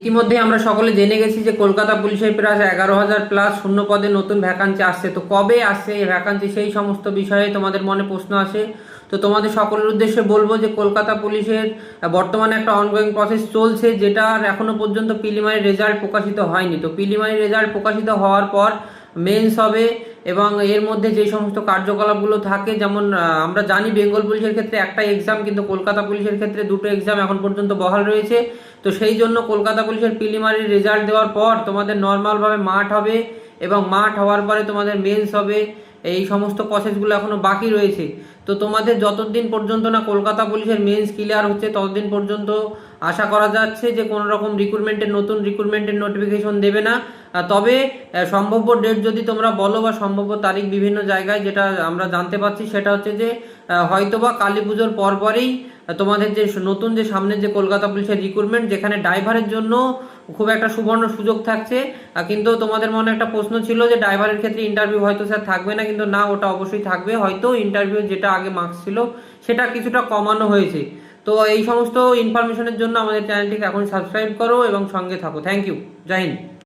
ইতিমধ্যে আমরা সকলে জেনে গেছি যে কলকাতা পুলিশের প্রায় 11,000 প্লাস শূন্য পদে নতুন ভ্যাকান্সি আসছে। তো কবে আসছে এই ভ্যাকান্সি, সেই সমস্ত বিষয়ে তোমাদের মনে প্রশ্ন আসে। তো তোমাদের সকলের উদ্দেশ্যে বলবো যে কলকাতা পুলিশের বর্তমানে একটা অনগোয়িং প্রসেস চলছে, যেটার এখনো পর্যন্ত প্রিলিমিনারি রেজাল্ট প্রকাশিত হয়নি। তো প্রিলিমিনারি রেজাল্ট প্রকাশিত হওয়ার পর মেন্স হবে, এবং এর মধ্যে যে সমস্ত কার্যকলাপগুলো থাকে, যেমন আমরা জানি বেঙ্গল পুলিশের ক্ষেত্রে একটা এক্সাম, কিন্তু কলকাতা পুলিশের ক্ষেত্রে দুটো এক্সাম এখন পর্যন্ত বহাল রয়েছে। তো সেই জন্য কলকাতা পুলিশের প্রিলিমিনারি রেজাল্ট দেওয়ার পর তোমাদের নর্মালভাবে মাঠ হবে, এবং মাঠ হওয়ার পরে তোমাদের মেন্স হবে। এই সমস্ত প্রসেসগুলো এখনো বাকি রয়েছে। তো তোমাদের যতদিন পর্যন্ত না কলকাতা পুলিশের মেন্স ক্লিয়ার হচ্ছে, ততদিন পর্যন্ত আশা করা যাচ্ছে যে কোনো রকম নতুন রিক্রুটমেন্টের নোটিফিকেশন দেবে না। তবে সম্ভাব্য ডেট যদি তোমরা বলো, বা সম্ভাব্য তারিখ বিভিন্ন জায়গায় যেটা আমরা জানতে পারছি, সেটা হচ্ছে যে হয়তোবা কালী পুজোর পরপরই তোমাদের যে নতুন যে সামনের যে কলকাতা পুলিশের রিক্রুটমেন্ট, যেখানে ড্রাইভারের জন্য খুব একটা সুবর্ণ সুযোগ থাকছে। কিন্তু তোমাদের মনে একটা প্রশ্ন ছিল যে ড্রাইভারের ক্ষেত্রে ইন্টারভিউ হয়তো স্যার থাকবে না, কিন্তু না, ওটা অবশ্যই থাকবে। হয়তো ইন্টারভিউ যেটা আগে মার্কস ছিল সেটা কিছুটা কমানো হয়েছে। তো এই সমস্ত ইনফরমেশনের জন্য আমাদের চ্যানেলটিকে এখন সাবস্ক্রাইব করো এবং সঙ্গে থাকো। Thank you. জয় হিন্দ।